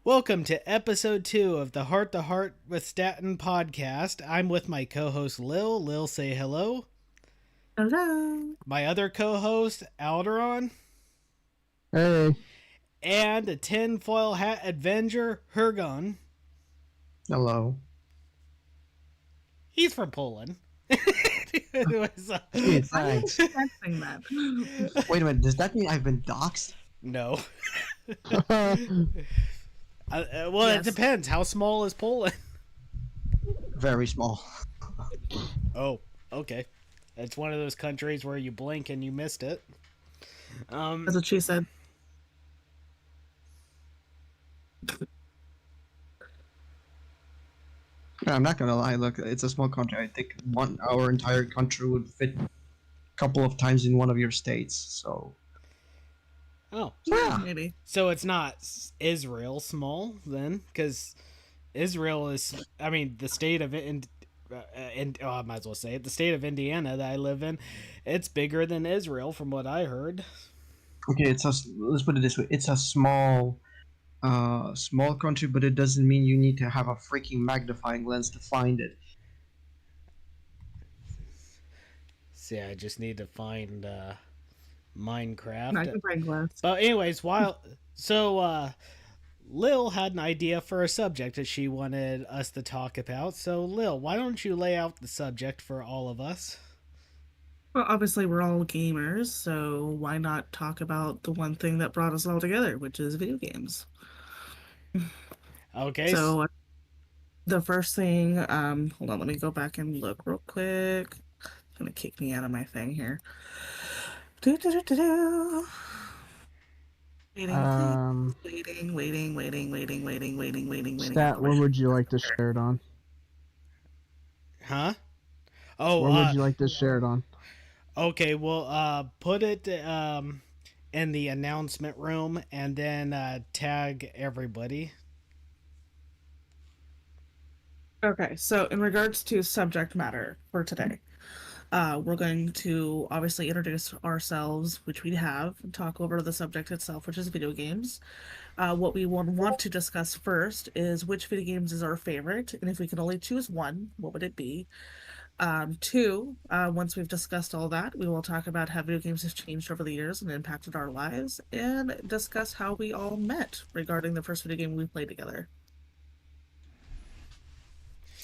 Welcome to episode 2 of the Heart to Heart with Statton podcast. I'm with my co-host Lil. Lil, say hello. Hello. My other co-host Alderon, Hey. and a tinfoil hat Avenger Hergon. Hello. He's from Poland. Gee, thanks. Expecting that. Wait a minute, does that mean I've been doxxed? No. Well, Yes. It depends. How small is Poland? Very small. Oh, okay. It's one of those countries where you blink and you missed it. That's what she said. I'm not gonna lie, look, it's a small country. I think our entire country would fit a couple of times in one of your states, so... Oh, Yeah. Maybe. so it's not Israel small then, because Israel is, I mean, the state of it, I might as well say it, the state of Indiana that I live in, it's bigger than Israel from what I heard. Okay, let's put it this way. It's a small country, but it doesn't mean you need to have a freaking magnifying lens to find it. See, I just need to find Minecraft. Magnifying glass. But anyways, Lil had an idea for a subject that she wanted us to talk about. So Lil, why don't you lay out the subject for all of us? Well, obviously we're all gamers, so why not talk about the one thing that brought us all together, which is video games. Okay. So the first thing, hold on, let me go back and look real quick. It's gonna kick me out of my thing here. Do. Waiting, waiting. Stat, what would you like to share it on? Huh? Oh, What would you like to share it on? okay. Well, put it in the announcement room and then tag everybody. Okay, so in regards to subject matter for today, we're going to obviously introduce ourselves, which we have, and talk over the subject itself, which is video games. What we would want to discuss first is which video games is our favorite, and if we could only choose one, what would it be? Two, once we've discussed all that, we will talk about how video games have changed over the years and impacted our lives, and discuss how we all met regarding the first video game we played together.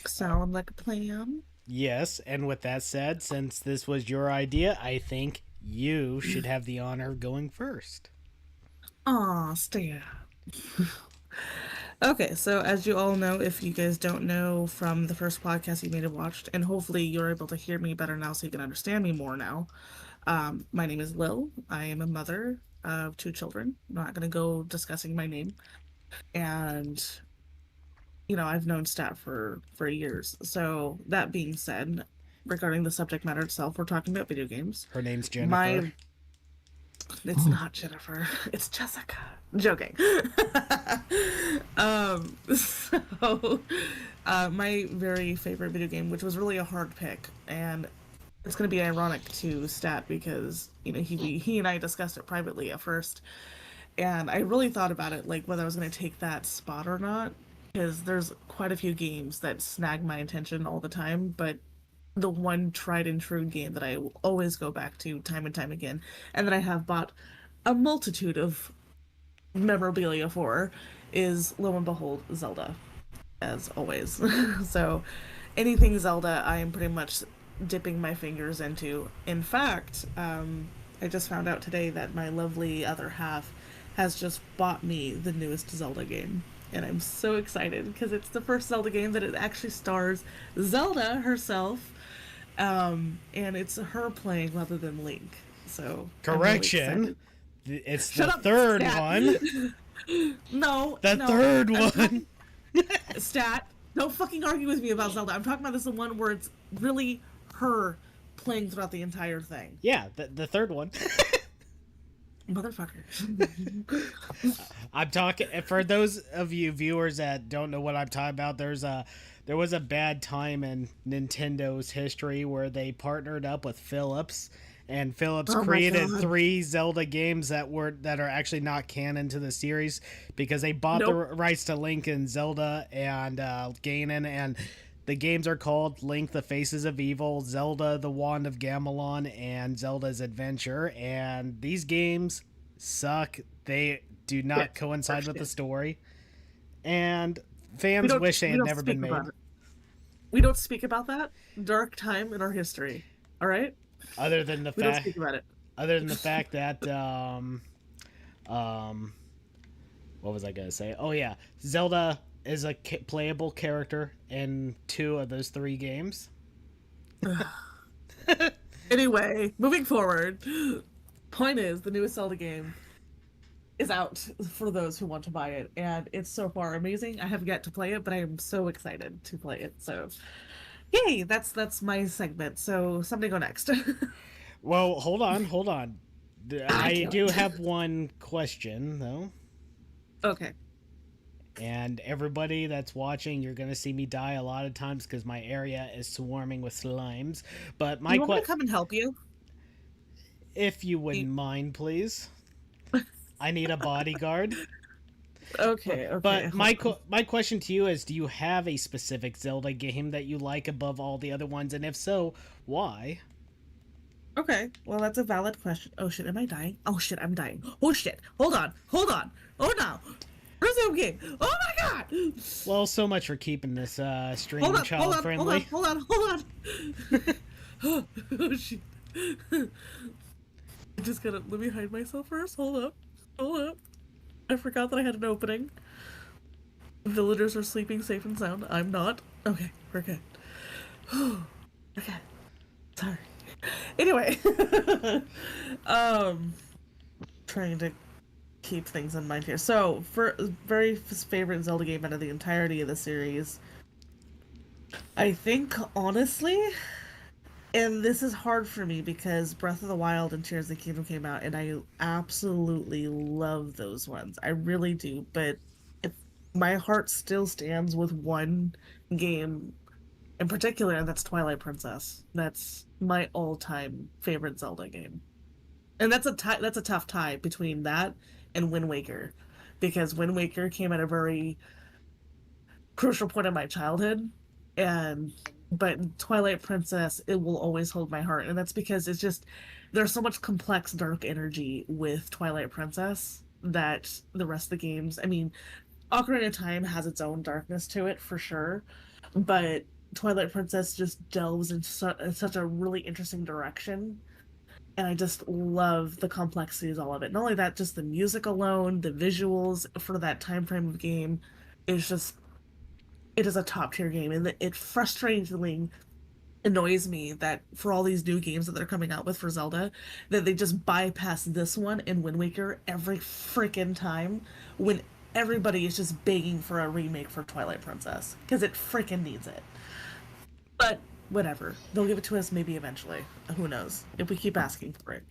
Sound like a plan? Yes, and with that said, since this was your idea, I think you should have the honor of going first. Aw, stay out. Okay, so as you all know, if you guys don't know from the first podcast you may have watched, and hopefully you're able to hear me better now so you can understand me more now. My name is Lil. I am a mother of 2 children. I'm not going to go discussing my name. And, I've known Stat for years. So that being said, regarding the subject matter itself, we're talking about video games. Her name's Jennifer. It's not Jennifer. It's Jessica. Joking. So, my very favorite video game, which was really a hard pick, and it's going to be ironic to Stat because, he and I discussed it privately at first, and I really thought about it, like, whether I was going to take that spot or not, because there's quite a few games that snag my attention all the time, but the one tried and true game that I will always go back to time and time again, and that I have bought a multitude of memorabilia for, is lo and behold Zelda, as always. So anything Zelda, I am pretty much dipping my fingers into. In fact, I just found out today that my lovely other half has just bought me the newest Zelda game. And I'm so excited because it's the first Zelda game that it actually stars Zelda herself. And it's her playing rather than Link. So Correction. It's Shut the up, third Stat. one. No. The no. third I'm one. Stat, don't fucking argue with me about Zelda. I'm talking about this one where it's really her playing throughout the entire thing. Yeah, the third one. Motherfucker. I'm talking for those of you viewers that don't know what I'm talking about. There was a bad time in Nintendo's history where they partnered up with Philips and Phillips Oh my created god. 3 Zelda games that are actually not canon to the series because they bought the Nope. rights to Link and Zelda and Ganon, and the games are called Link: The Faces of Evil, Zelda: The Wand of Gamelon, and Zelda's Adventure. And these games suck. They do Shit. not Or coincide with the shit. story, and We fans don't wish they we had don't never been speak made. about it. We don't speak about that dark time in our history. All right? Other than the We don't fact, speak about it. other than the fact that um, what was I gonna say? Oh yeah, Zelda is a playable character in 2 of those 3 games. Anyway, moving forward. Point is, the newest Zelda game is out for those who want to buy it, and it's so far amazing. I have yet to play it, but I am so excited to play it. So, yay! That's my segment. So, somebody go next. Well, hold on. I I can't do wait. have one question though, Okay. and everybody that's watching, you're gonna see me die a lot of times because my area is swarming with slimes. But You my want me to come and help you? if you You- wouldn't mind, please, I need a bodyguard. Okay, okay. But my question to you is, do you have a specific Zelda game that you like above all the other ones, and if so, why? Okay, well, that's a valid question. Oh shit, am I dying? Oh shit, I'm dying. Oh shit, hold on, hold on. Oh no. Resume game. Oh my god! Well, so much for keeping this Hold stream on, hold child on, hold on, friendly. hold on, hold on. Oh shit. I just gotta, let me hide myself first. Hold up. Hold up. I forgot that I had an opening. Villagers are sleeping safe and sound. I'm not. Okay, we're good. Okay. Sorry. Anyway. um trying to keep things in mind here. So, for very favorite Zelda game out of the entirety of the series, I think honestly, and this is hard for me because Breath of the Wild and Tears of the Kingdom came out, and I absolutely love those ones. I really do. But if my heart still stands with one game in particular, and that's Twilight Princess. That's my all-time favorite Zelda game. And that's a tie, that's a tough tie between that and Wind Waker, because Wind Waker came at a very crucial point in my childhood, and but Twilight Princess, it will always hold my heart, and that's because it's just there's so much complex dark energy with Twilight Princess that the rest of the games, I mean, Ocarina of Time has its own darkness to it for sure, but Twilight Princess just delves into such a really interesting direction, and I just love the complexities of all of it. Not only that, just the music alone, the visuals for that time frame of game is just it is a top tier game, and it frustratingly annoys me that for all these new games that they're coming out with for Zelda, that they just bypass this one in Wind Waker every freaking time when everybody is just begging for a remake for Twilight Princess because it freaking needs it. But whatever, they'll give it to us maybe eventually. Who knows? If we keep asking for it.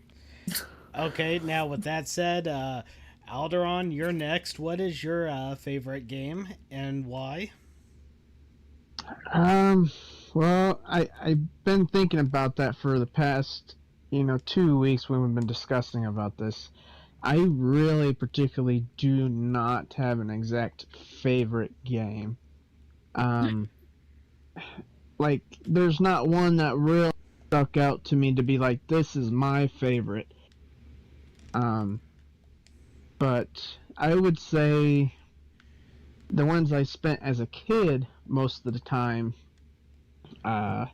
Okay, now with that said, Alderon, you're next. What is your favorite game and why? Um, well, I've been thinking about that for the past, 2 weeks when we've been discussing about this. I really particularly do not have an exact favorite game. Um, like there's not one that really stuck out to me to be like this is my favorite. Um, but I would say the ones I spent as a kid most of the time. Uh,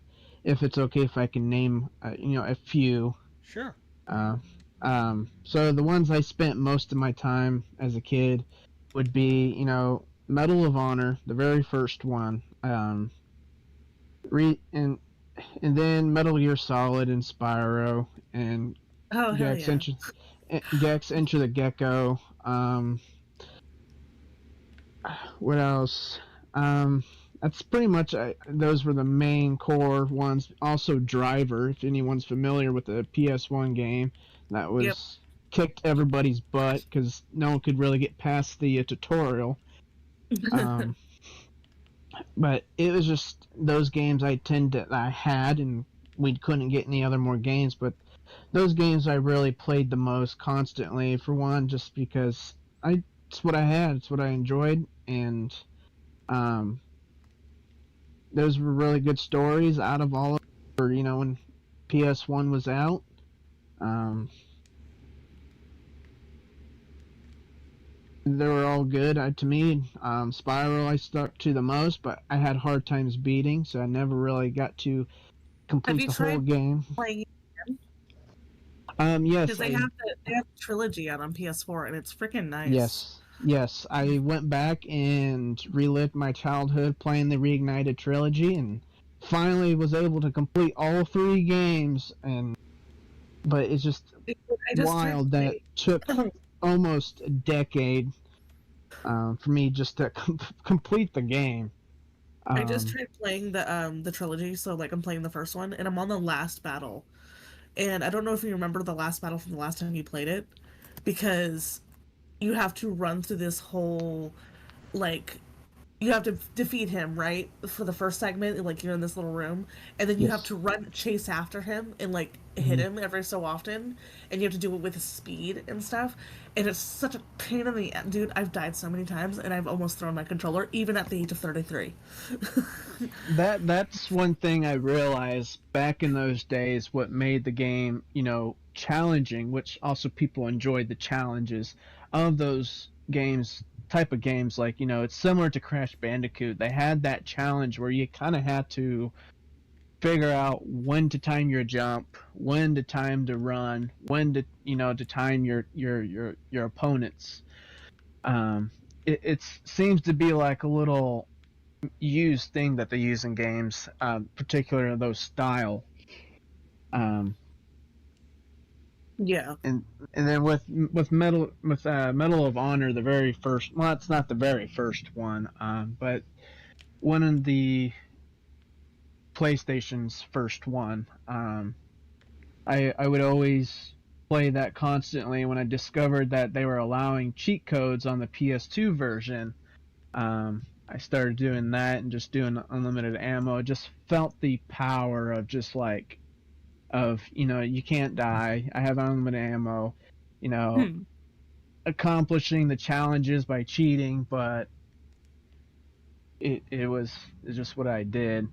if it's okay if I can name, a few. Sure. Uh, so the ones I spent most of my time as a kid would be, Medal of Honor, the very first one. Re- and and then Metal Gear Solid and Spyro and Oh hell Gex yeah! Enter, Gex Enter the Gecko. What else? That's pretty much those were the main core ones. Also, Driver, if anyone's familiar with the PS1 game, that Yep. was kicked everybody's butt because no one could really get past the tutorial. Um, but it was just those games I had, and we couldn't get any other more games. But those games I really played the most constantly. For one, just because it's what I had, it's what I enjoyed, and um, those were really good stories out of all of, or when PS1 was out. Um, they were all good to me. Spiral I stuck to the most, but I had hard times beating, so I never really got to Have complete you the whole tried game. playing? Yes, Because they have the trilogy out on PS4, and it's freaking nice. yes. I went back and relived my childhood playing the Reignited trilogy, and finally was able to complete all 3 games. But it's just I just tried wild that took almost a decade for me just to complete the game. I just tried playing the trilogy, so like I'm playing the first one, and I'm on the last battle. And I don't know if you remember the last battle from the last time you played it, because you have to run through this whole like you have to defeat him, right? For the first segment, like you're in this little room, and then you have Yes. to run, chase after him, and like hit Mhm. him every so often, and you have to do it with speed and stuff. And it's such a pain in the dude. I've died so many times, and I've almost thrown my controller, even at the age of 33. That's one thing I realized back in those days. What made the game, challenging, which also people enjoyed the challenges of those games, type of games. Like it's similar to Crash Bandicoot. They had that challenge where you kind of had to figure out when to time your jump, when to time to run, when to time your opponents. It seems to be like a little used thing that they use in games, particularly those style. Um, Yeah. and then with Medal of Honor, the very first. Well, it's not the very first one, but one of the PlayStation's first one. I would always play that constantly when I discovered that they were allowing cheat codes on the PS2 version. I started doing that and just doing unlimited ammo. I just felt the power of just like you can't die. I have unlimited ammo. You know, Hmm. accomplishing the challenges by cheating, but it's just what I did.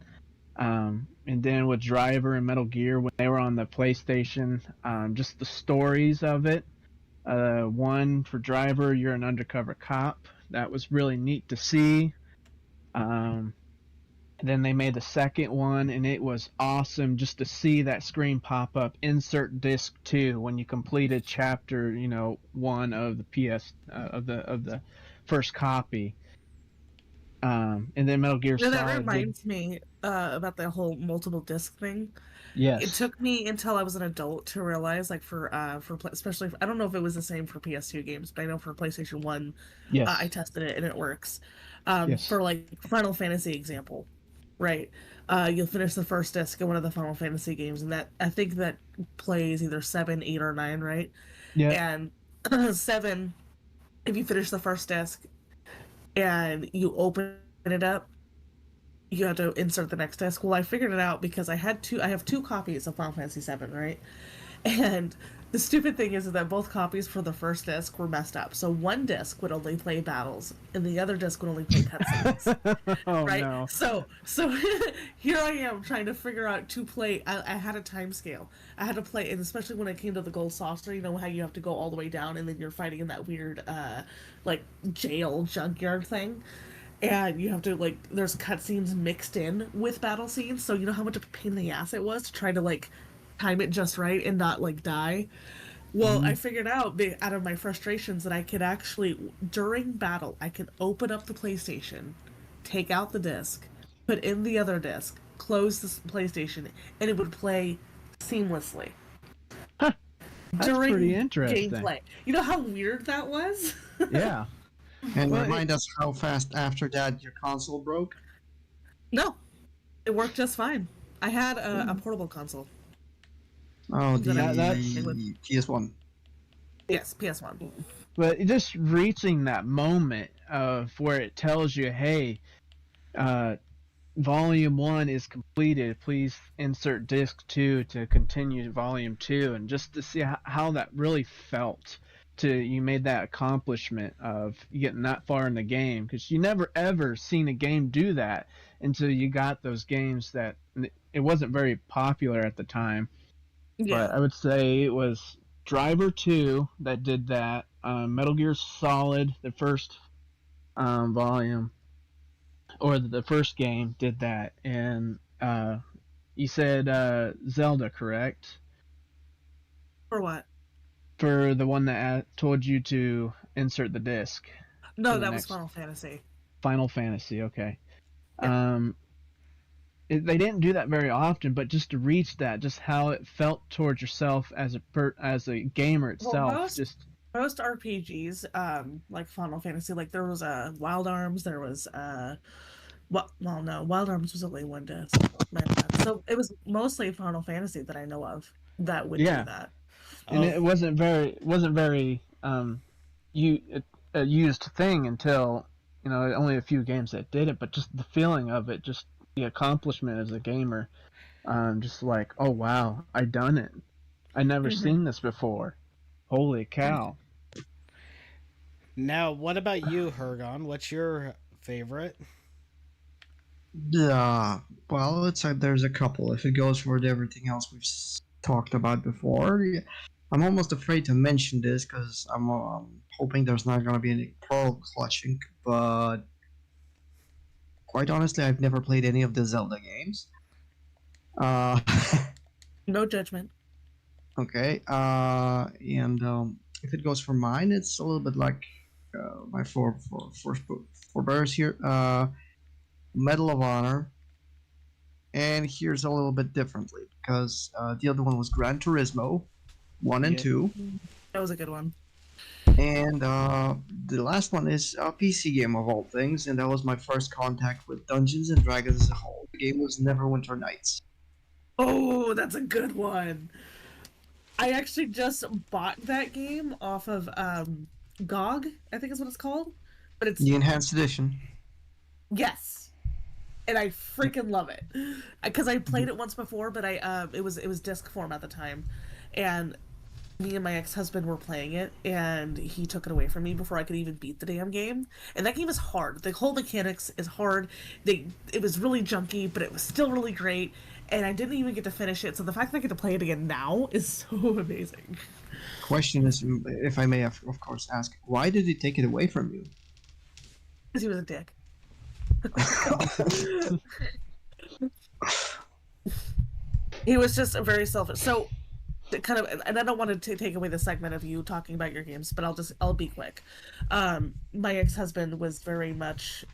And then with Driver and Metal Gear when they were on the PlayStation, just the stories of it. One for Driver, you're an undercover cop. That was really neat to see. Um, then they made the second one, and it was awesome just to see that screen pop up. Insert disc 2 when you completed chapter, 1 of the of the first copy. And then Metal Gear That Solid did. reminds me about the whole multiple disc thing. It Yes. took me until I was an adult to realize, like especially I don't know if it was the same for PS2 games, but I know for PlayStation One, I Yes. tested it and it works. Yes. For like Final Fantasy example, right? You'll finish the first disc in one of the Final Fantasy games, and that I think that plays either 7, 8, or 9, right? Yep. And 7, if you finish the first disc and you open it up, you have to insert the next disc. Well, I figured it out because I have two copies of Final Fantasy VII, right? And the stupid thing is that both copies for the first disc were messed up. So one disc would only play battles, and the other disc would only play cutscenes. Oh Right? no. So here I am trying to figure out to play. I had a time scale. I had to play, and especially when it came to the gold saucer, you know how you have to go all the way down, and then you're fighting in that weird, like jail junkyard thing. And you have to there's cutscenes mixed in with battle scenes, so you know how much of a pain in the ass it was to try to time it just right and not die. Well, Mhm. I figured out of my frustrations that I could actually during battle I could open up the PlayStation, take out the disc, put in the other disc, close the PlayStation, and it would play seamlessly Huh, that's pretty during interesting. gameplay. You know how weird that was? Yeah. And Well, remind us how fast after that your console broke. No, it worked just fine. I had a portable console Oh, that I was That playing with. the PS1. Yes, PS1. but just reaching that moment of where it tells you, hey, uh, Volume 1 is completed. Please insert disc 2 to continue Volume 2, and just to see how that really felt. You made that accomplishment of getting that far in the game, because you never ever seen a game do that until you got those games that it wasn't very popular at the time. But Yeah. I would say it was Driver 2 that did that. Metal Gear Solid, the first volume, or the first game, did that. And you said Zelda, correct? For what? For the one that told you to insert the disc for No, the that was next Final Fantasy. Final Fantasy. Okay. Yeah. They didn't do that very often, but just to reach that, just how it felt towards yourself as a gamer Well, itself, most RPGs, like Final Fantasy, like there was Wild Arms, there was no, Wild Arms was only one disc. My bad. So it was mostly Final Fantasy that I know of that would do yeah. that. And Oh, it wasn't very you a used thing until only a few games that did it, but just the feeling of it, just the accomplishment as a gamer, just like, oh wow, I done it. I never Mhm. seen this before. Holy cow. now what about you, Hergon? What's your favorite? Yeah, well, it's like there's a couple. If it goes for everything else we've talked about before, I'm almost afraid to mention this because I'm hoping there's not going to be any pearl clutching. But quite honestly, I've never played any of the Zelda games. Uh, No judgment. okay. And if it goes for mine, it's a little bit like my forebears here. Medal of Honor. And here's a little bit differently because the other one was Gran Turismo 1 and Yeah. 2. That was a good one. And the last one is a PC game of all things, and that was my first contact with Dungeons and Dragons as a whole. The game was Neverwinter Nights. Oh, that's a good one. I actually just bought that game off of GOG, I think is what it's called. But it's The Enhanced Edition. yes. And I freaking love it. Cuz I played it once before, but it was disc form at the time. And me and my ex-husband were playing it, and he took it away from me before I could even beat the damn game. And that game is hard. The whole mechanics is hard. It was really junky, but it was still really great. And I didn't even get to finish it, so the fact that I get to play it again now is so amazing. Question is, if I may, of course, ask, why did he take it away from you? Because he was a dick. He was just very selfish. So, kind of, and I don't want to take away the segment of you talking about your games, but I'll be quick. My ex-husband was very much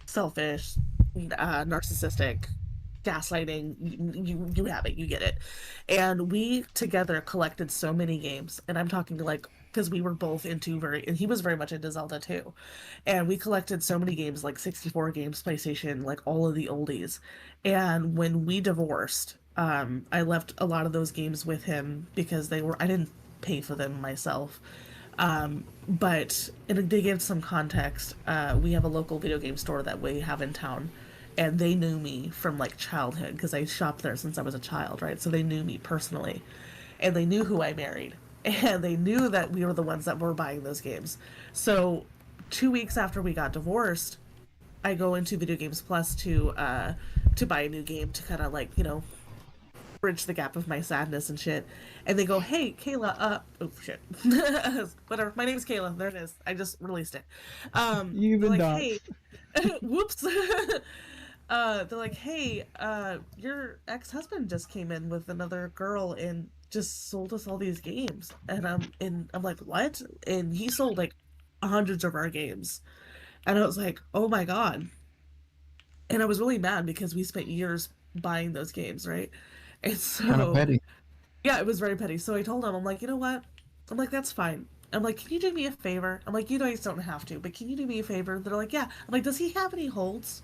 selfish, narcissistic, gaslighting. You have it, you get it. And we together collected so many games, and I'm talking like because we were both into and he was very much into Zelda too, and we collected so many games like 64 games, PlayStation, like all of the oldies. And when we divorced, I left a lot of those games with him because I didn't pay for them myself. But to give some context, we have a local video game store that we have in town, and they knew me from like childhood because I shopped there since I was a child, right? So they knew me personally, and they knew who I married, and they knew that we were the ones that were buying those games. So 2 weeks after we got divorced, I go into Video Games Plus to buy a new game to kind of like bridge the gap of my sadness and shit. And they go, "Hey, Kayla, oh shit, whatever. My name's Kayla. There it is. I just released it. You've They're been like, "Hey, doxxed. whoops." They're like, "Hey, your ex-husband just came in with another girl and just sold us all these games." And I'm like, "What?" And he sold like hundreds of our games, and I was like, "Oh my god." And I was really mad because we spent years buying those games, right? And Kind of so petty. yeah, it was very petty. So I told him, I'm like, you know what? I'm like, that's fine. I'm like, can you do me a favor? I'm like, you guys don't have to, but can you do me a favor? They're like, yeah. I'm like, does he have any holds?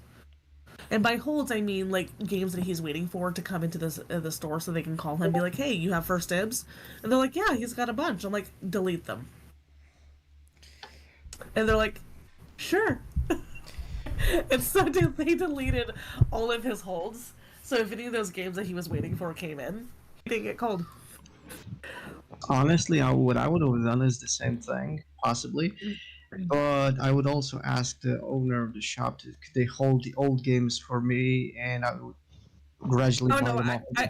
And by holds, I mean like games that he's waiting for to come into the store so they can call him and be like, hey, you have first dibs? And they're like, yeah, he's got a bunch. I'm like, delete them. And they're like, sure. It's so they deleted all of his holds. So if any of those games that he was waiting for came in, he didn't get called. Honestly, what I would have done is the same thing, possibly. But I would also ask the owner of the shop to could they hold the old games for me, and I would gradually Oh buy no, them off.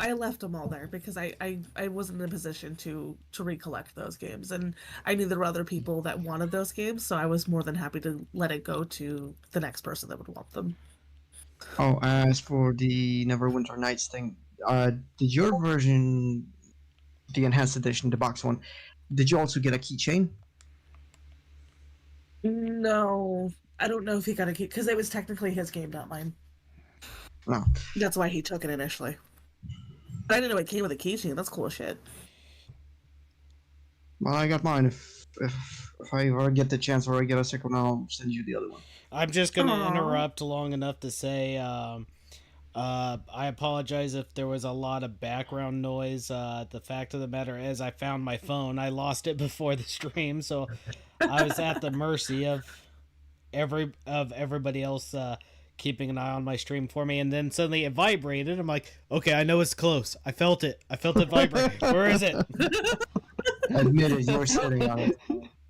I left them all there because I wasn't in a position to recollect those games, and I knew there were other people that wanted those games, so I was more than happy to let it go to the next person that would want them. Oh, as for the Neverwinter Nights thing, did your version, the enhanced edition, the box one, did you also get a keychain? No, I don't know if he got a key because it was technically his game, not mine. No. That's why he took it initially. But I didn't know it came with a keychain. That's cool as shit. Well, I got mine. If I ever get the chance or I get a second one, I'll send you the other one. I'm just going to Aw. interrupt long enough to say I apologize if there was a lot of background noise. The fact of the matter is, I found my phone. I lost it before the stream, so I was at the mercy of everybody else keeping an eye on my stream for me. And then suddenly it vibrated. I'm like, okay, I know it's close. I felt it. I felt it vibrate. Where is it? Admit it, you're sitting on it.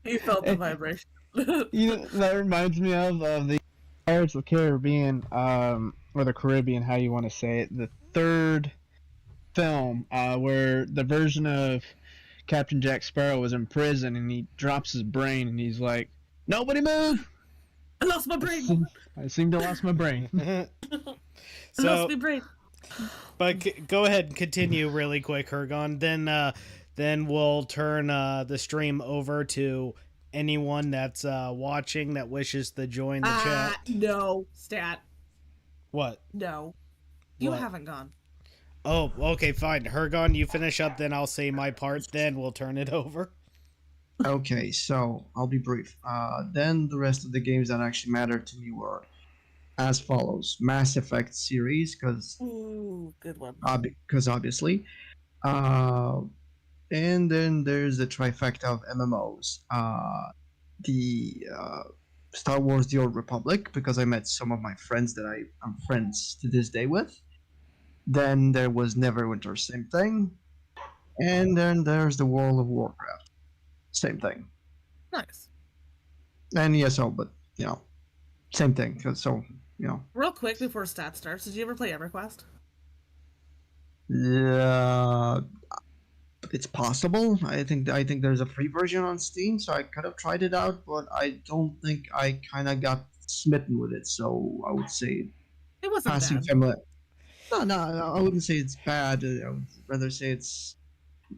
He felt the vibration. You know, that reminds me of the Pirates of the Caribbean, or the Caribbean, how you want to say it. The third film, where the version of Captain Jack Sparrow was in prison and he drops his brain and he's like, "Nobody move! I lost my brain. I seem to lost my brain." I lost my brain. But go ahead and continue really quick, Hergon. Then we'll turn the stream over to anyone that's watching that wishes to join the chat. No, Stat. What? No. You What? haven't gone. Oh, okay, fine. Hergon, you finish up, then I'll say my part, then we'll turn it over. Okay, so I'll be brief. Then the rest of the games that actually mattered to me were as follows: Mass Effect series, because Ooh, good one. obviously, and then there's the trifecta of MMOs. The Star Wars: The Old Republic, because I met some of my friends that I'm friends to this day with. Then there was Neverwinter, same thing. And then there's the World of Warcraft, same thing. Nice. And ESO, but same thing. So Real quick before Stat starts, did you ever play EverQuest? yeah, it's possible. I think there's a free version on Steam, so I could have tried it out, but I don't think I kind of got smitten with it. So I would say It wasn't passing bad. familiar. No, I wouldn't say it's bad. I would rather say it's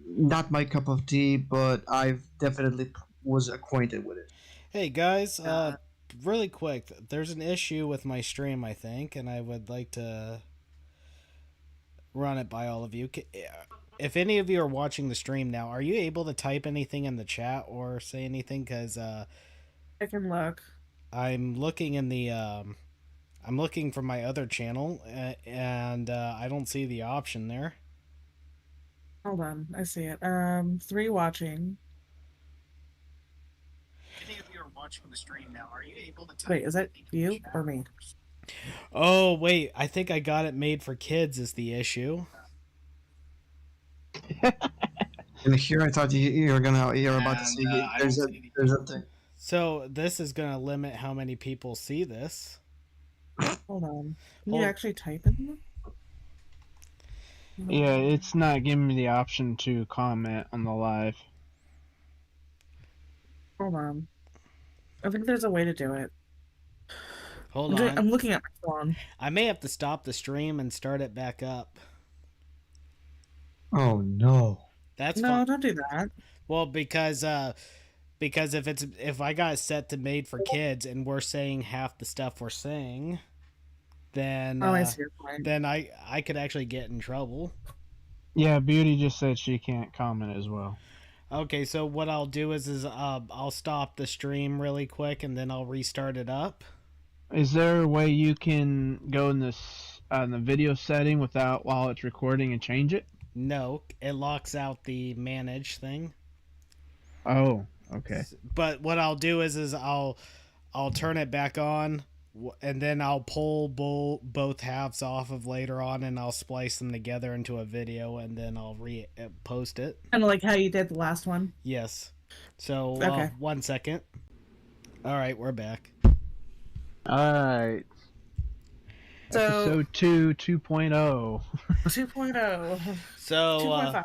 not my cup of tea, but I've definitely was acquainted with it. Hey, guys, really quick, there's an issue with my stream, I think, and I would like to run it by all of you. If any of you are watching the stream now, are you able to type anything in the chat or say anything? Because I can look. I'm looking in the I'm looking for my other channel, and I don't see the option there. Hold on, I see it. 3 watching. If any of you are watching the stream now, are you able to type? Wait, is that you or me? Oh wait, I think I got it made for kids. Is the issue? And here I thought you're about to see there's a thing. So this is gonna limit how many people see this. Hold on. Can Hold- you actually type in? Yeah, it's not giving me the option to comment on the live. Hold on. I think there's a way to do it. Hold on. I'm looking at my phone. I may have to stop the stream and start it back up. Oh no. That's No, fine. don't do that. Well, because if I got it set to made for kids and we're saying half the stuff we're saying, then Oh, I see your point. then I could actually get in trouble. Yeah, Beauty just said she can't comment as well. Okay, so what I'll do is I'll stop the stream really quick and then I'll restart it up. Is there a way you can go in this in the video setting without while it's recording and change it? No, it locks out the manage thing. Oh, okay. But what I'll do is I'll turn it back on, and then I'll pull both halves off of later on, and I'll splice them together into a video, and then I'll post it. Kind of like how you did the last one. Yes. So, Okay. 1 second. All right, we're back. Alright. So Episode 2, 2.0. 2.0, So, 2.5.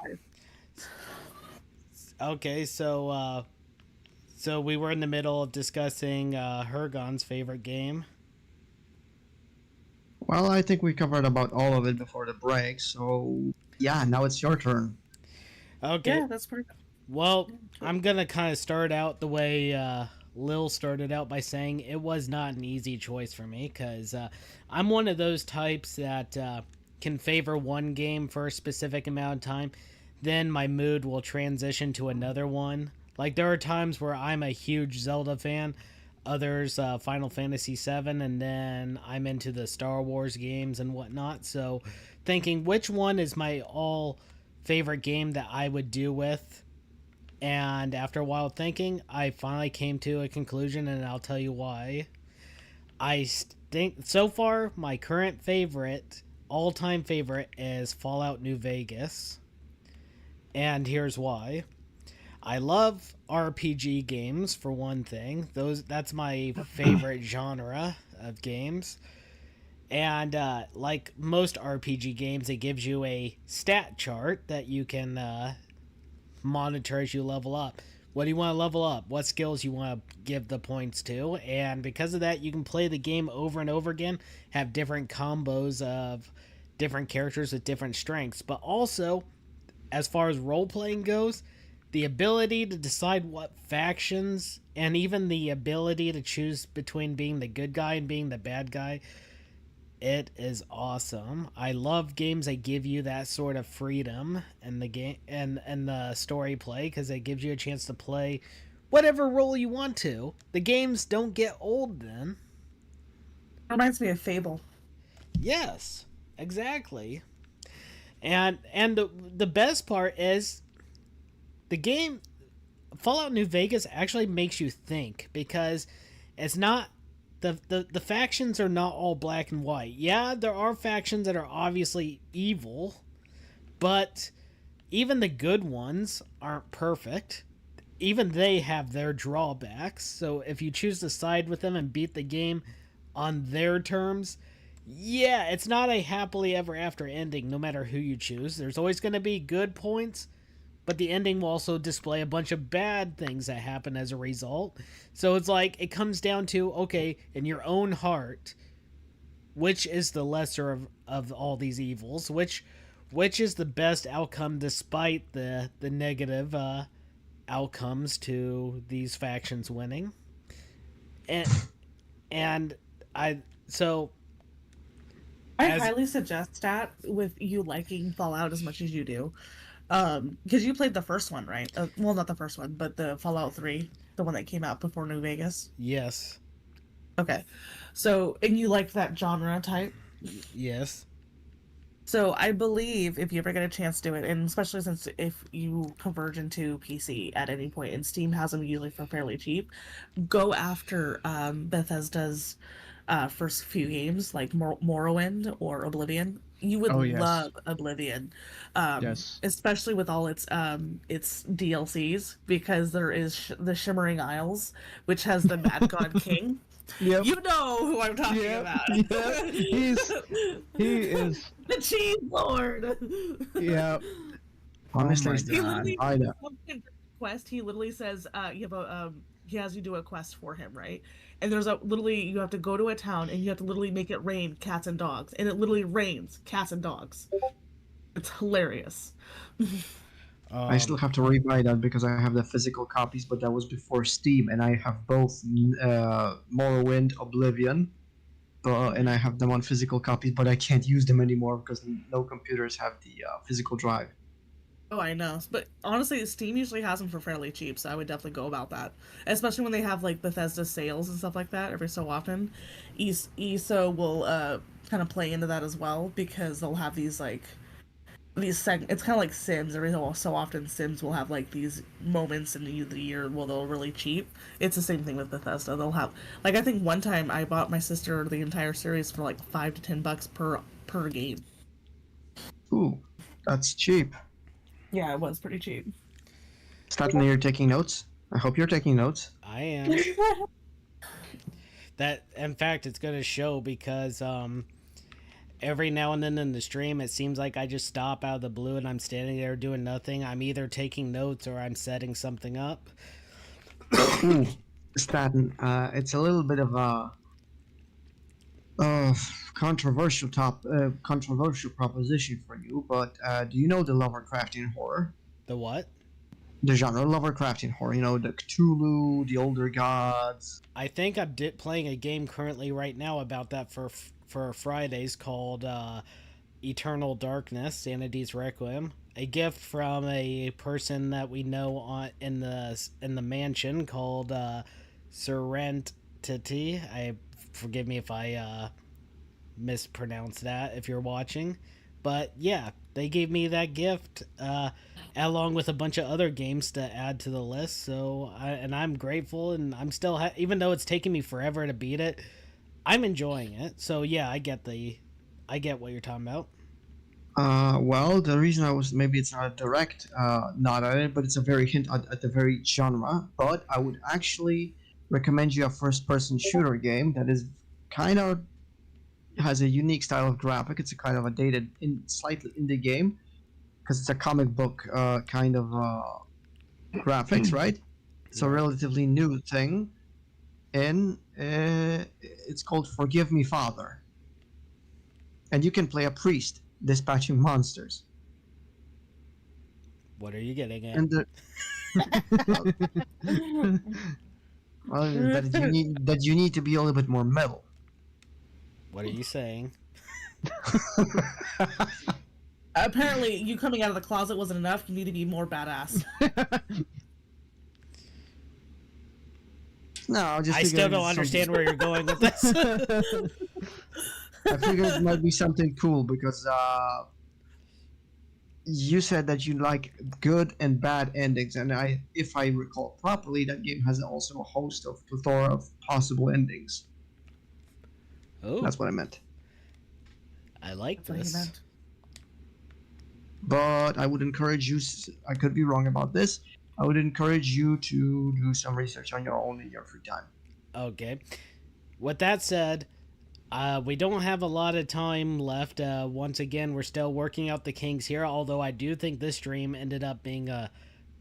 okay, so we were in the middle of discussing Hergon's favorite game. Well, I think we covered about all of it before the break, so yeah, now it's your turn. Okay. Yeah, that's pretty. Well, I'm gonna kind of start out the way Lil started out by saying it was not an easy choice for me because I'm one of those types that can favor one game for a specific amount of time, then my mood will transition to another one. Like there are times where I'm a huge Zelda fan, others Final Fantasy VII, and then I'm into the Star Wars games and whatnot. So, thinking which one is my all favorite game that I would do with, and after a while thinking, I finally came to a conclusion, and I'll tell you why. I think so far my current favorite, all-time favorite, is Fallout New Vegas, and here's why. I love RPG games for one thing. That's my favorite genre of games. And like most RPG games, it gives you a stat chart that you can monitor as you level up. What do you want to level up? What skills you want to give the points to? And because of that, you can play the game over and over again, have different combos of different characters with different strengths. But also, as far as role playing goes, the ability to decide what factions and even the ability to choose between being the good guy and being the bad guy, it is awesome. I love games that give you that sort of freedom in the game and the story play because it gives you a chance to play whatever role you want to. The games don't get old then. Reminds me of Fable. Yes, exactly. And the best part is the game Fallout New Vegas actually makes you think because it's not the factions are not all black and white. Yeah, there are factions that are obviously evil, but even the good ones aren't perfect. Even they have their drawbacks. So if you choose to side with them and beat the game on their terms, yeah, it's not a happily ever after ending no matter who you choose. There's always going to be good points, but the ending will also display a bunch of bad things that happen as a result. So it's like it comes down to, okay, in your own heart, which is the lesser of all these evils? Which is the best outcome despite the negative outcomes to these factions winning? And and I so I as highly suggest that with you liking Fallout as much as you do. Because you played the first one, right? Well, not the first one, but the Fallout 3, the one that came out before New Vegas. yes, Okay. So, and you liked that genre type. yes, So I believe if you ever get a chance to do it, and especially since if you converge into PC at any point, and Steam has them usually for fairly cheap, go after Bethesda's first few games like Morrowind or Oblivion. You would Oh, yes. love Oblivion, Yes. especially with all its DLCs because there is the Shimmering Isles, which has the Mad God King. Yep. You know who I'm talking about. Yep. He is. The Cheese Lord. Yep. Honestly, my it's He the God. literally Ida. quest. He literally says, "You have a he has you do a quest for him, right? And there's a literally you have to go to a town and you have to literally make it rain cats and dogs, and it literally rains cats and dogs. It's hilarious. I still have to rebuy that because I have the physical copies, but that was before Steam, and I have both Morrowind, Oblivion, and I have them on physical copies, but I can't use them anymore because no computers have the physical drive. Oh, I know. But honestly, Steam usually has them for fairly cheap, so I would definitely go about that. Especially when they have like Bethesda sales and stuff like that every so often. ESO will kind of play into that as well because they'll have these like it's kind of like Sims. Every so often Sims will have like these moments in the year where they'll really cheap. It's the same thing with Bethesda. They'll have like I think one time I bought my sister the entire series for like $5 to $10 per game. Ooh, that's cheap. Yeah, it was pretty cheap. Statton, you're taking notes? I hope you're taking notes. I am. That, in fact, it's going to show because every now and then in the stream, it seems like I just stop out of the blue and I'm standing there doing nothing. I'm either taking notes or I'm setting something up. Ooh, Statton, it's a little bit of a controversial proposition for you, but do you know the Lovecraftian horror? The what? The genre Lovecraftian horror, you know, the Cthulhu, the older gods. I think I'm playing a game currently right now about that for Fridays called Eternal Darkness, Sanity's Requiem. A gift from a person that we know in the mansion called Serenity. Forgive me if I mispronounce that if you're watching, but yeah, they gave me that gift along with a bunch of other games to add to the list. So I'm grateful, and I'm still even though it's taking me forever to beat it, I'm enjoying it. So yeah, I get what you're talking about. Well, the reason I was maybe it's not a direct not at it, but it's a very hint at the very genre. But I would actually recommend you a first-person shooter game that is kind of has a unique style of graphic. It's a kind of a dated, slightly indie game because it's a comic book kind of graphics, right? It's a relatively new thing, and it's called Forgive Me, Father. And you can play a priest dispatching monsters. What are you getting at? And well, that you need to be a little bit more metal. What are you saying? Apparently, you coming out of the closet wasn't enough. You need to be more badass. No, I still don't understand where you're going with this. I figured it might be something cool because you said that you like good and bad endings, and if I recall properly, that game has also a host of plethora of possible endings. Oh, that's what I meant. I like this. But I would encourage you. I could be wrong about this. I would encourage you to do some research on your own in your free time. Okay. With that said, we don't have a lot of time left. Once again, we're still working out the kinks here, although I do think this stream ended up being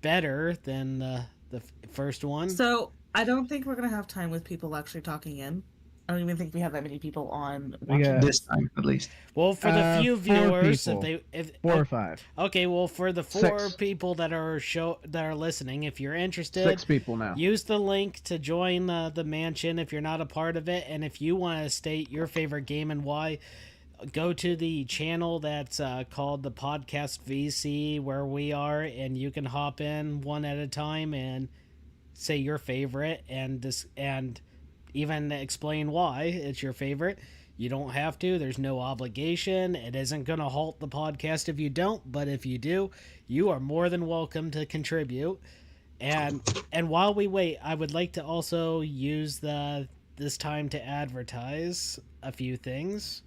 better than the first one. So, I don't think we're going to have time with people actually talking in. I don't even think we have that many people on watching this time, at least. Well, for the few viewers, four or five. Okay, well, for the 4 people that are listening, if you're interested, 6 people now. Use the link to join the mansion if you're not a part of it, and if you want to state your favorite game and why, go to the channel that's called the Podcast VC, where we are, and you can hop in one at a time and say your favorite and even explain why it's your favorite. You don't have to. There's no obligation. It isn't going to halt the podcast if you don't, but if you do, you are more than welcome to contribute. And while we wait, I would like to also use this time to advertise a few things.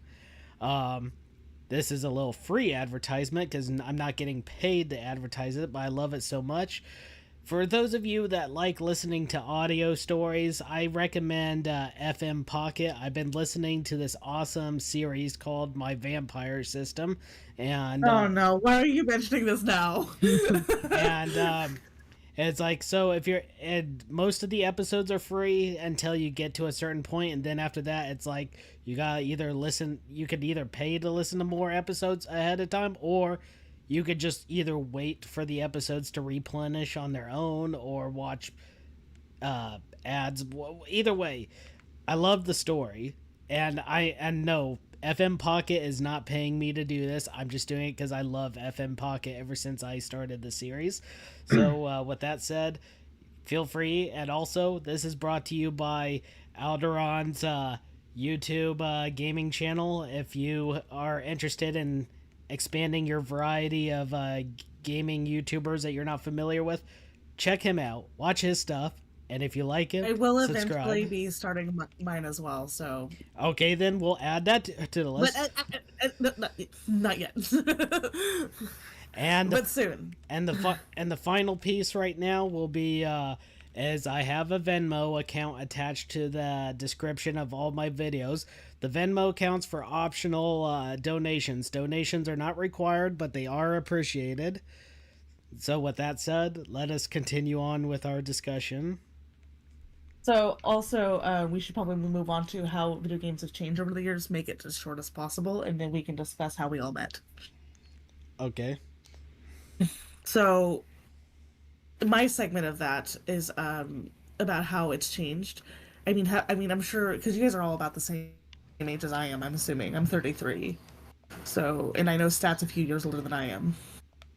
This is a little free advertisement because I'm not getting paid to advertise it, but I love it so much. For those of you that like listening to audio stories, I recommend FM Pocket. I've been listening to this awesome series called My Vampire System. And oh no, why are you mentioning this now? And it's like, so if you're, and most of the episodes are free until you get to a certain point, and then after that, it's like you gotta you could either pay to listen to more episodes ahead of time, or you could just either wait for the episodes to replenish on their own or watch ads. Either way, I love the story, and no, FM Pocket is not paying me to do this. I'm just doing it because I love FM Pocket ever since I started the series. So with that said, feel free. And also, this is brought to you by Alderon's YouTube gaming channel. If you are interested in expanding your variety of gaming YouTubers that you're not familiar with, check him out. Watch his stuff. And if you like I it, will subscribe. eventually be starting mine as well. So, Okay, then we'll add that to the but list. not yet. And but soon. and the final piece right now will be as I have a Venmo account attached to the description of all my videos. The Venmo accounts for optional donations. Donations are not required, but they are appreciated. So with that said, let us continue on with our discussion. So also, we should probably move on to how video games have changed over the years. Make it as short as possible, and then we can discuss how we all met. Okay. So, my segment of that is about how it's changed. I'm sure because you guys are all about the same age as I am. I'm assuming I'm 33. So, and I know Stat's a few years older than I am.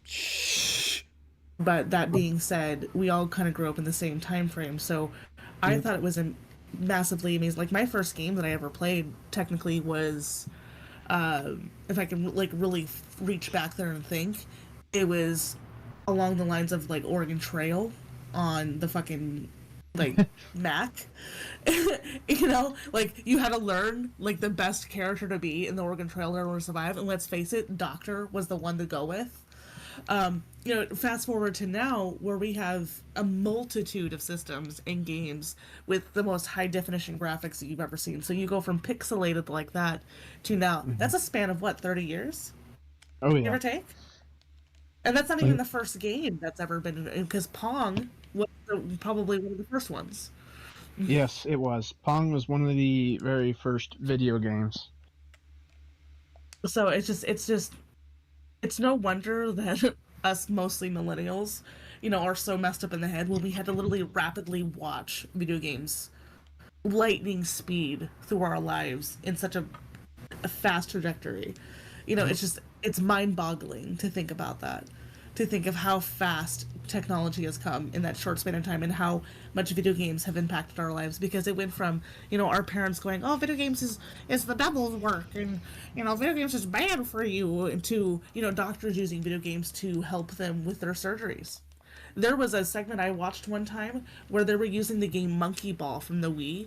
Shh. But that being said, we all kind of grew up in the same time frame. So, I thought it was massively amazing. Like my first game that I ever played technically was, if I can like really reach back there and think, it was along the lines of like Oregon Trail on the fucking like Mac. You know, like you had to learn like the best character to be in the Oregon Trail in order to survive. And let's face it, Doctor was the one to go with. You know, fast forward to now where we have a multitude of systems and games with the most high definition graphics that you've ever seen. So you go from pixelated like that to now. That's a span of what, 30 years? Oh Give yeah. or take? And that's not even the first game that's ever been, because Pong was probably one of the first ones. Yes, it was. Pong was one of the very first video games. So it's no wonder that us mostly millennials, you know, are so messed up in the head when we had to literally rapidly watch video games lightning speed through our lives in such a fast trajectory. You know, it's mind-boggling to think about that. To think of how fast technology has come in that short span of time and how much video games have impacted our lives, because it went from, you know, our parents going, oh, video games is the devil's work, and, you know, video games is bad for you, and to, you know, doctors using video games to help them with their surgeries. There was a segment I watched one time where they were using the game Monkey Ball from the Wii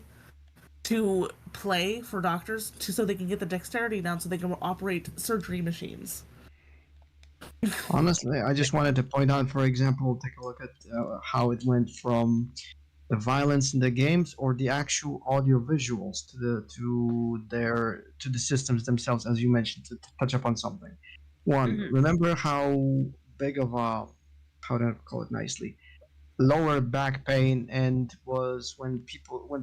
to play for doctors so they can get the dexterity down so they can operate surgery machines. Honestly, I just wanted to point out, for example, take a look at how it went from the violence in the games or the actual audio visuals to the systems themselves, as you mentioned, to touch upon something. One, remember how big of a, how do I call it nicely, lower back pain and was when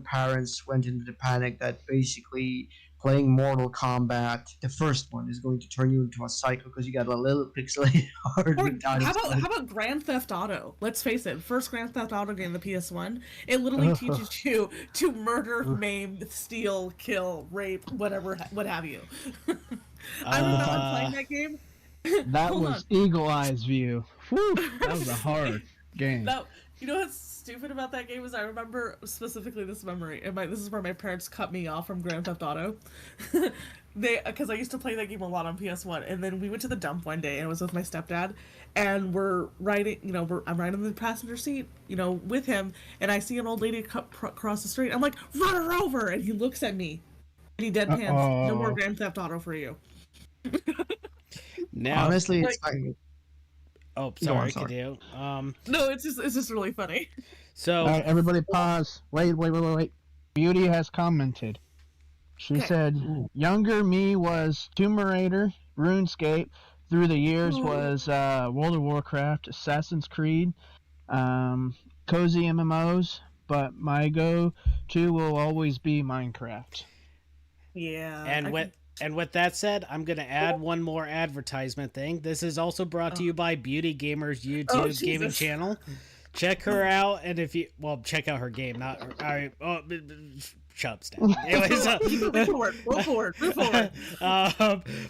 parents went into the panic that basically playing Mortal Kombat, the first one, is going to turn you into a psycho because you got a little pixelated hard. Or how about Grand Theft Auto? Let's face it, first Grand Theft Auto game, the PS1, it literally teaches you to murder, maim, steal, kill, rape, whatever, what have you. I remember playing that game. That was Eagle Eye's View. Whew, that was a hard game. Now, you know what's stupid about that game is I remember specifically this memory, and this is where my parents cut me off from Grand Theft Auto. Because I used to play that game a lot on PS1, and then we went to the dump one day, and I was with my stepdad, and we're riding, you know, I'm riding in the passenger seat, you know, with him, and I see an old lady cross the street. I'm like, run her over, and he looks at me, and he deadpans, no more Grand Theft Auto for you. Now, honestly, like, it's like, oh, sorry, sorry. could you? No, it's just really funny. So, All right, everybody pause. Wait. Beauty has commented. She Okay. said, younger me was Tomb Raider, RuneScape. Through the years was World of Warcraft, Assassin's Creed, cozy MMOs, but my go-to will always be Minecraft. Yeah. and with that said, I'm gonna add one more advertisement thing. This is also brought to you by Beauty Gamer's YouTube gaming channel. Check her out, and if you check out her game, not her. Shut up, Stan. Anyways, Move forward.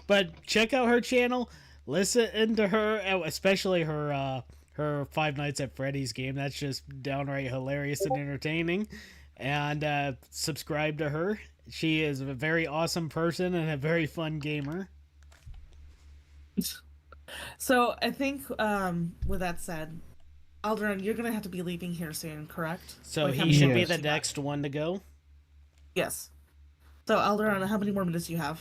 But check out her channel. Listen to her, especially her Five Nights at Freddy's game. That's just downright hilarious and entertaining. And subscribe to her. She is a very awesome person and a very fun gamer. So I think, with that said, Alderon, you're gonna have to be leaving here soon, correct? So Like, how he many more should be Yes. minutes the do you got? next one to go. Yes. So Alderon, how many more minutes do you have?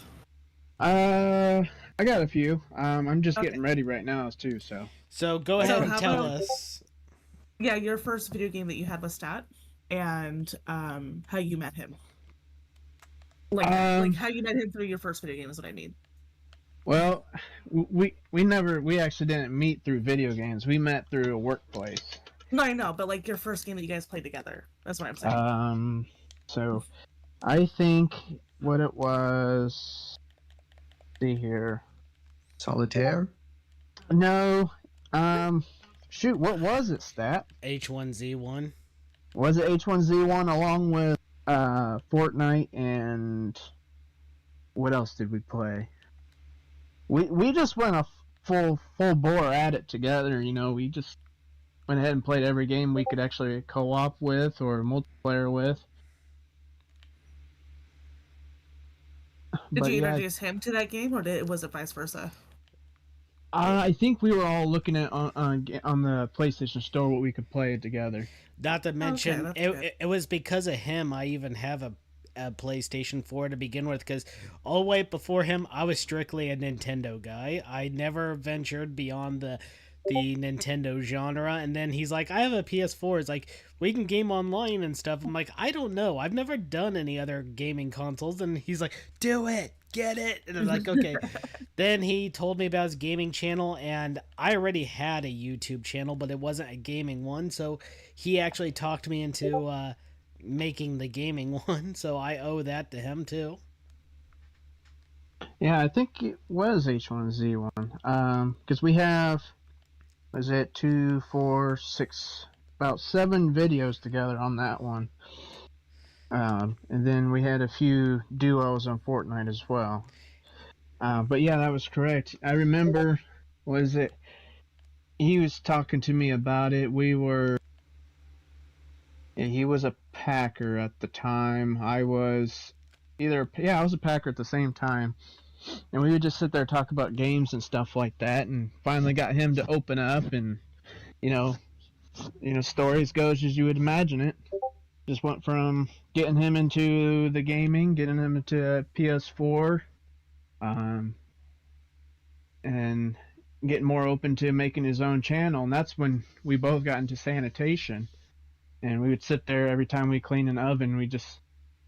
Uh, I got a few. I'm just Okay. getting ready right now too. So So go I ahead So and how haven't tell about, started. us. yeah, your first video game that you had with Stat, and how you met him. Like Um, how you met him through your first video game is what I mean. well, we actually didn't meet through video games. We met through a workplace. No, I know, but like your first game that you guys played together. That's what I'm saying. So I think what it was. See here. Solitaire. No. Um, shoot, what was it, Stat? H1Z1. Was it H1Z1 along with Fortnite and what else did we play? We just went a full bore at it together. You know, we just went ahead and played every game we could actually co-op with or multiplayer with. Did But you yeah, introduce him to that game, or was it vice versa? I think we were all looking at on the PlayStation Store what we could play together. Not to Okay, mention, that's it, good. it, it was because of him I even have a PlayStation 4 to begin with, because all the way before him, I was strictly a Nintendo guy. I never ventured beyond the Nintendo genre. And then he's like, I have a PS4. It's like, we can game online and stuff. I'm like, I don't know. I've never done any other gaming consoles. And he's like, do it. Get it. And I'm like, okay. Then he told me about his gaming channel, and I already had a YouTube channel, but it wasn't a gaming one. So he actually talked me into making the gaming one. So I owe that to him too. Yeah, I think it was H1Z1. Because we have, was it 2, 4, 6, about 7 videos together on that one. And then we had a few duos on Fortnite as well. But yeah, that was correct. I remember, was it? He was talking to me about it. He was a Packer at the time. I was I was a Packer at the same time. And we would just sit there talk about games and stuff like that, and finally got him to open up, and you know, stories goes as you would imagine it. Just went from getting him into the gaming, getting him into PS4, and getting more open to making his own channel. And that's when we both got into sanitation. And we would sit there every time we clean an oven, we just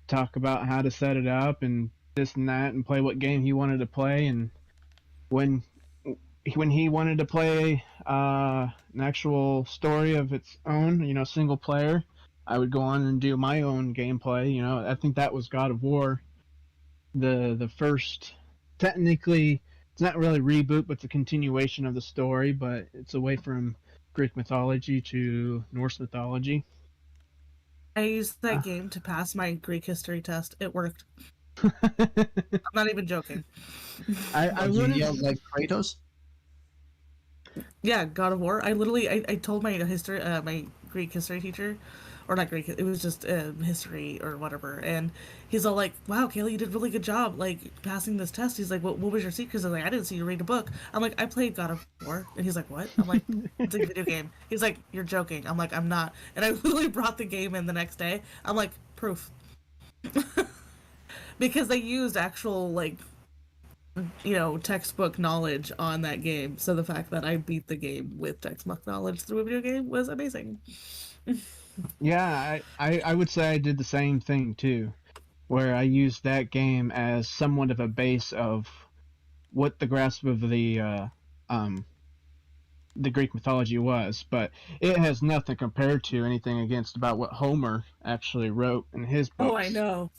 talk about how to set it up and this and that, and play what game he wanted to play. And when he wanted to play an actual story of its own, single player, I would go on and do my own gameplay. I think that was God of War, the first. Technically, it's not really a reboot, but it's a continuation of the story. But it's away from Greek mythology to Norse mythology. I used that game to pass my Greek history test. It worked. I'm not even joking. I You wouldn't. yelled like Kratos. Yeah, God of War. I told my history, my Greek history teacher, or not Greek. It was just history or whatever. And he's all like, "Wow, Kayla, you did a really good job, like passing this test." He's like, "What was your secret?" I'm like, "I didn't see you read a book." I'm like, "I played God of War," and he's like, "What?" I'm like, "It's a video game." He's like, "You're joking." I'm like, "I'm not." And I literally brought the game in the next day. I'm like, "Proof," because they used actual like textbook knowledge on that game. So the fact that I beat the game with textbook knowledge through a video game was amazing. Yeah, I would say I did the same thing too, where I used that game as somewhat of a base of what the grasp of the Greek mythology was, but it has nothing compared to anything against about what Homer actually wrote in his Oh, I books, know.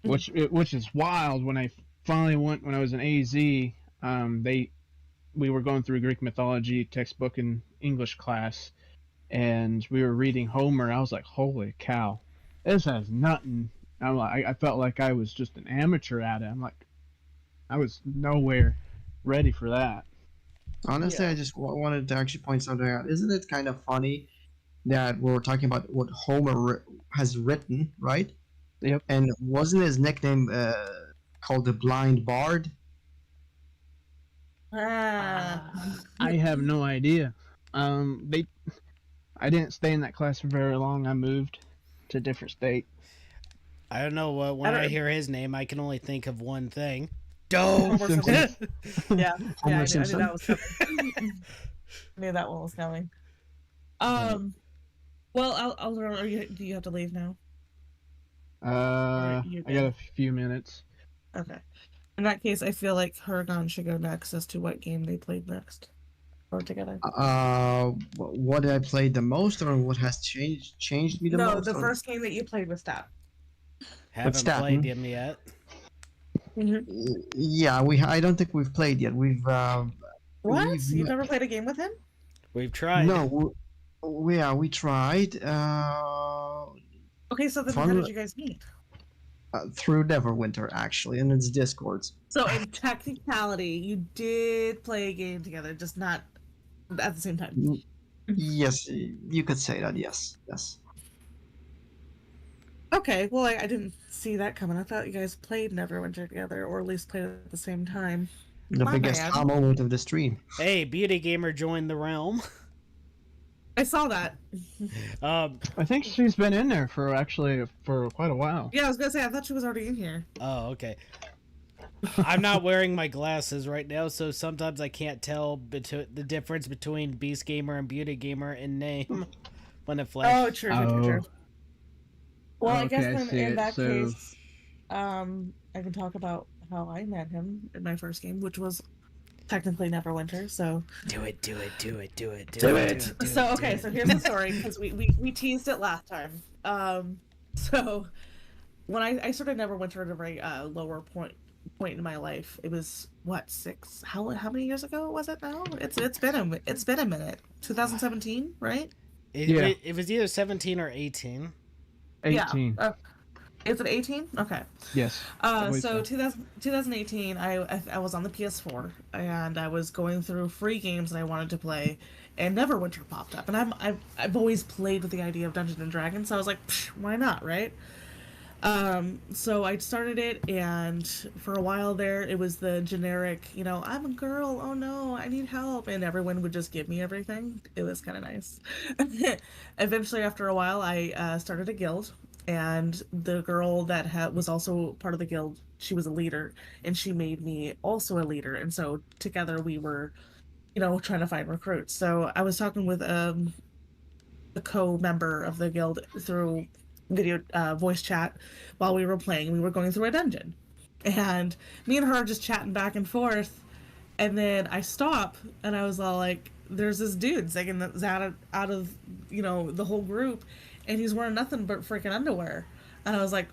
which is wild. When I finally went when I was in AZ, we were going through a Greek mythology textbook in English class, and we were reading Homer. I was like, holy cow, this has nothing. I felt like I was just an amateur at it. I'm like, I was nowhere ready for that. Honestly, Yeah. I just wanted to actually point something out. Isn't it kind of funny that we're talking about what Homer has written, right? Yep. And wasn't his nickname called the Blind Bard? Ah. I have no idea. They I didn't stay in that class for very long. I moved to a different state. I don't know what. I When I don't. hear his name, I can only think of one thing. Dope. Homer Simpsons. Simpson. Yeah, Homer I knew Simpson. that was coming. I knew that one was coming. Um. Well, do you have to leave now? Or you're I got good? a few minutes. Okay. In that case, I feel like Huragon should go next as to what game they played next or together. What did I play the most, or what has changed me the No, most? the Or first game that you played with Stat. with Haven't played Statton? him yet. Yeah, I don't think we've played yet. What? We've You've never played a game with him? We've tried. no, we tried. Okay, so then how Fun did you guys meet? through Neverwinter actually, and it's Discords. So in technicality, you did play a game together, just not at the same time. Yes, you could say that. Yes, yes. Okay, well, I didn't see that coming. I thought you guys played Neverwinter together, or at least played at the same time. The My biggest bad. aha moment of the stream. Hey, Beauty Gamer joined the realm. I saw that. I think she's been in there for quite a while. Yeah, I was gonna say I thought she was already in here. Oh, okay. I'm not wearing my glasses right now, so sometimes I can't tell the difference between Beast Gamer and Beauty Gamer in name when it Oh, flashes. true. Well, I Okay, guess I then see in it, that so- case, I can talk about how I met him in my first game, which was technically Neverwinter. So Do it. So okay, so here's the story because we teased it last time. So when I started Neverwinter at a very lower point in my life, it was what 6? How many years ago was it now? It's been a minute. 2017, right? Yeah. It was either 17 or 18. 18. Yeah. Is it 18? Okay. Yes. I believe So 2018, I was on the PS4 and I was going through free games that I wanted to play, and Neverwinter popped up, and I've always played with the idea of Dungeons and Dragons, so I was like, why not, right? So I started it, and for a while there, it was the generic, I'm a girl, oh no, I need help, and everyone would just give me everything. It was kind of nice. Eventually, after a while, I started a guild, and the girl that was also part of the guild, she was a leader, and she made me also a leader, and so together we were, trying to find recruits. So I was talking with a co-member of the guild through video voice chat while we were playing. We were going through a dungeon, and me and her are just chatting back and forth, and then I stop and I was all like, there's this dude singing that's out of the whole group, and he's wearing nothing but freaking underwear, and I was like,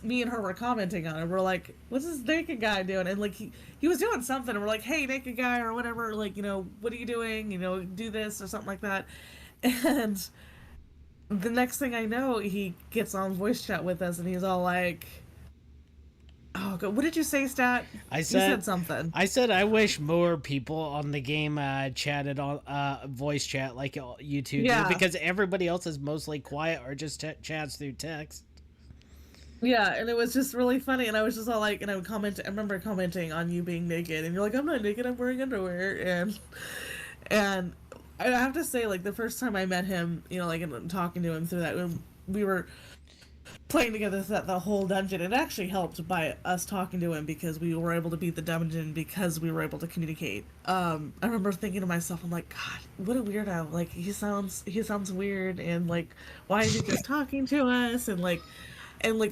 me and her were commenting on it. We're like, what's this naked guy doing? And like he was doing something, and we're like, hey, naked guy, or whatever, like, what are you doing? Do this or something like that. And the next thing I know, he gets on voice chat with us, and he's all like, "Oh God, what did you say, Stat?" I You said said something. I said I wish more people on the game chatted on voice chat like you two Yeah. do, because everybody else is mostly quiet or just chats through text. Yeah, and it was just really funny, and I was just all like, and I remember commenting on you being naked, and you're like, "I'm not naked, I'm wearing underwear," and I have to say, like, the first time I met him, and talking to him through that, when we were playing together the whole dungeon, it actually helped by us talking to him because we were able to beat the dungeon because we were able to communicate. I remember thinking to myself, I'm like, God, what a weirdo. Like, he sounds weird, and like, why is he just talking to us? And like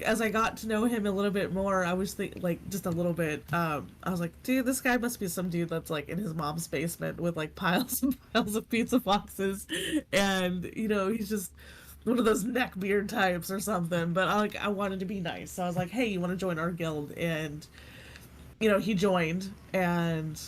as I got to know him a little bit more, I was just a little bit. I was like, dude, this guy must be some dude that's like in his mom's basement with like piles and piles of pizza boxes, and he's just one of those neck beard types or something. But I wanted to be nice, so I was like, hey, you want to join our guild? And he joined, and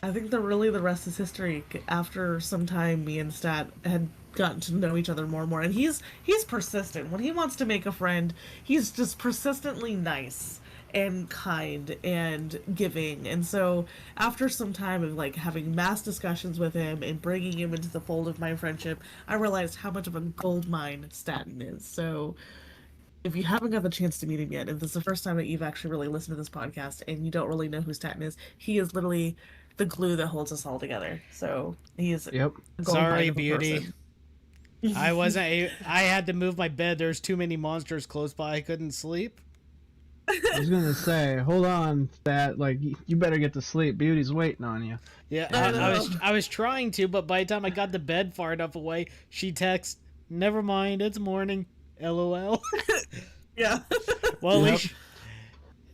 I think the rest is history. After some time, me and Stat had gotten to know each other more and more, and he's persistent. When he wants to make a friend, he's just persistently nice and kind and giving. And so after some time of like having mass discussions with him and bringing him into the fold of my friendship, I realized how much of a gold mine Statton is. So if you haven't got the chance to meet him yet, if this is the first time that you've actually really listened to this podcast and you don't really know who Statton is, he is literally the glue that holds us all together. So he's Yep. a gold Sorry, mine of a beauty. person. I wasn't. I had to move my bed. There's too many monsters close by. I couldn't sleep. I was gonna say, hold on, Stat. Like, you better get to sleep. Beauty's waiting on you. Yeah, No. I was trying to, but by the time I got the bed far enough away, she texts, "Never mind, it's morning." LOL. Yeah. Well, at Yep. least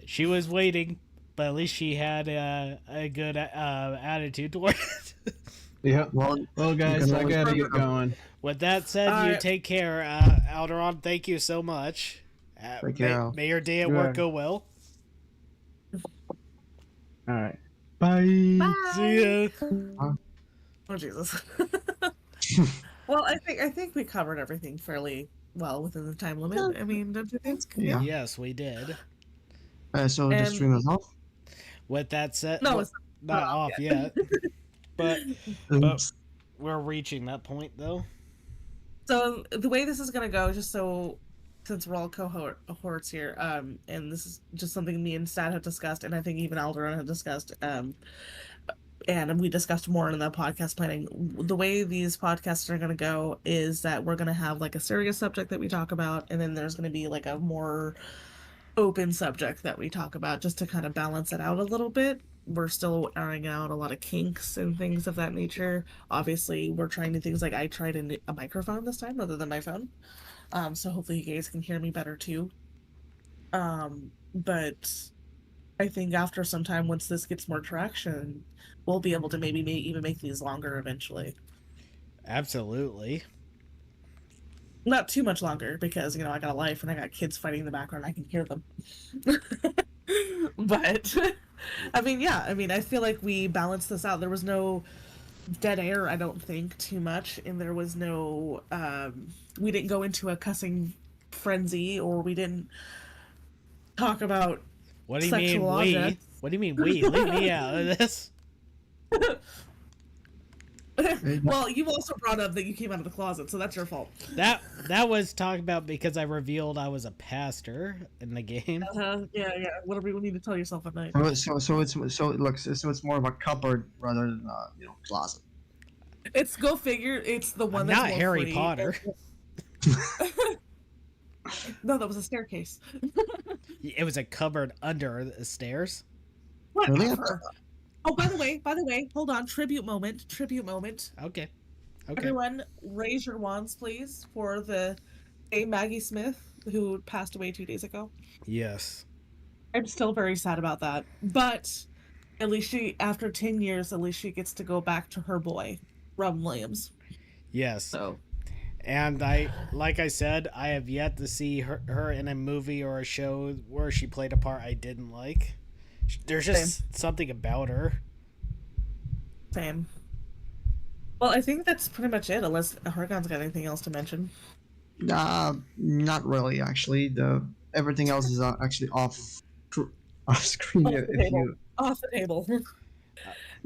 she was waiting, but at least she had a good attitude toward it. Yep. Well, Well, guys, can I always gotta remember- get going. With that said, All you right. take care, Alderon. Thank you so much. Take care. May your day at Good. work go well. All right. Bye. Bye. See ya. Oh Jesus. Well, I think we covered everything fairly well within the time limit. I mean, don't you think? Yeah. Yes, we did. So the And- stream is off. With that said, No, well, it's not not off yet, but Oops. we're reaching that point though. So the way this is gonna go, just so since we're all cohorts here, and this is just something me and Stat have discussed, and I think even Alderon had discussed, and we discussed more in the podcast planning. The way these podcasts are gonna go is that we're gonna have like a serious subject that we talk about, and then there's gonna be like a more open subject that we talk about, just to kind of balance it out a little bit. We're still airing out a lot of kinks and things of that nature. Obviously, we're trying new things. Like I tried a microphone this time rather than my phone, so hopefully you guys can hear me better too. But I think after some time, once this gets more traction, we'll be able to maybe even make these longer eventually. Absolutely. Not too much longer, because I got a life and I got kids fighting in the background. I can hear them. But I mean, yeah, I feel like we balanced this out. There was no dead air, I don't think, too much, and there was no we didn't go into a cussing frenzy, or we didn't talk about What do you mean sexual we? objects. What do you mean we? Leave me out of this. Well, you also brought up that you came out of the closet, so that's your fault. That was talked about because I revealed I was a pastor in the game. Yeah. Whatever you need to tell yourself at night. So it's more of a cupboard rather than closet. It's go figure. It's the one I'm that's not more Harry free. Potter. No, that was a staircase. It was a cupboard under the stairs. Really? Whatever. Oh, by the way, hold on. Tribute moment. Okay. Okay. Everyone, raise your wands, please, for the Maggie Smith, who passed away 2 days ago. Yes. I'm still very sad about that. But at least after 10 years, at least she gets to go back to her boy, Robin Williams. Yes. So, And like I said, I have yet to see her in a movie or a show where she played a part I didn't like. There's just something about her. same. Well, I think that's pretty much it, unless Hargon's got anything else to mention. Not really. Actually, everything else is actually off screen. Off the If table. you Off the table.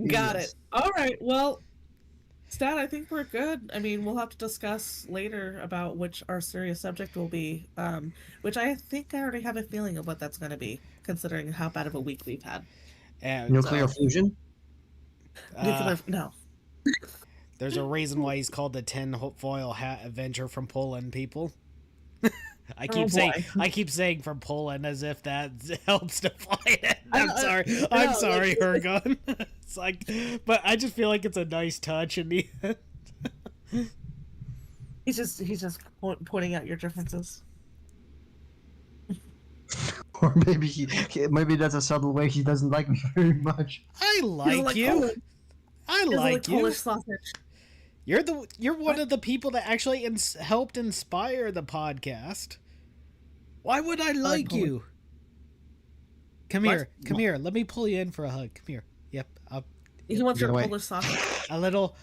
Got Yes. it. All right. Well, Stat, I think we're good. I mean, we'll have to discuss later about which our serious subject will be, which I think I already have a feeling of what that's going to be, considering how bad of a week we've had. And nuclear fusion. No. there's a reason why he's called the Tinfoil Hat Avenger from Poland, people. I keep saying from Poland as if that helps define it. I'm sorry, Hergon. It's like, but I just feel like it's a nice touch in the end. He's just pointing out your differences. Or maybe that's a subtle way he doesn't like me very much. I like you. Poland. I It's like you. Polish sausage. You're one of the people that actually helped inspire the podcast. Why would I like Poland. you? Come What? here. Come here. Let me pull you in for a hug. Come here. Yep. He wants Get your away. Polish sausage. A little.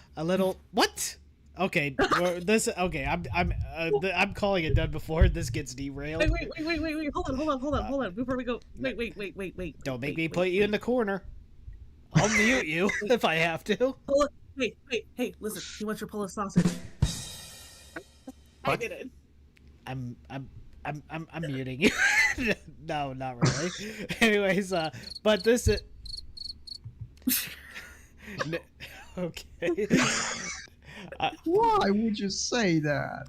What? Okay. This. Okay. I'm calling it done before this gets derailed. Wait. Hold on. Before we go. Wait. Don't make me put you in the corner. I'll mute you if I have to. Hold on. Wait. Hey, listen. He wants your Polish sausage. I What? did it. I'm muting you. No, not really. Anyways, but this is Okay. I, Why would you say that?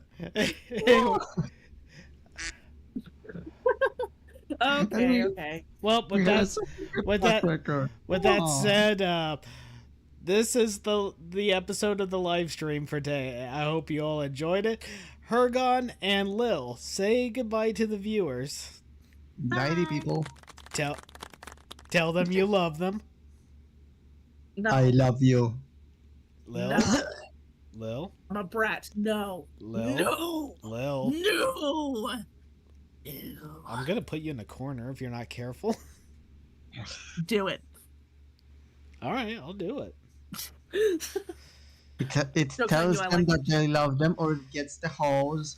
Okay, okay. well, We had such a good with track that record. with that Aw. said, this is the episode of the live stream for today. I hope you all enjoyed it. Hergon and Lil, say goodbye to the viewers. Nighty people. Tell tell them you love them. No, I love you. Lil, no, Lil, I'm a brat. No, Lil, no, Lil. no. Ew. I'm gonna put you in a corner if you're not careful. Do it. All right, I'll do it. It Okay, tells you, I them like that they love them, or it gets the hose.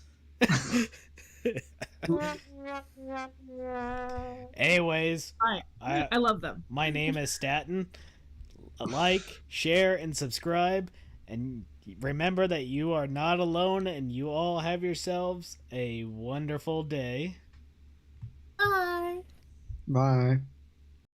Anyways, I love them. my name is Statton. Like, share, and subscribe. And remember that you are not alone, and you all have yourselves a wonderful day. Bye. Bye.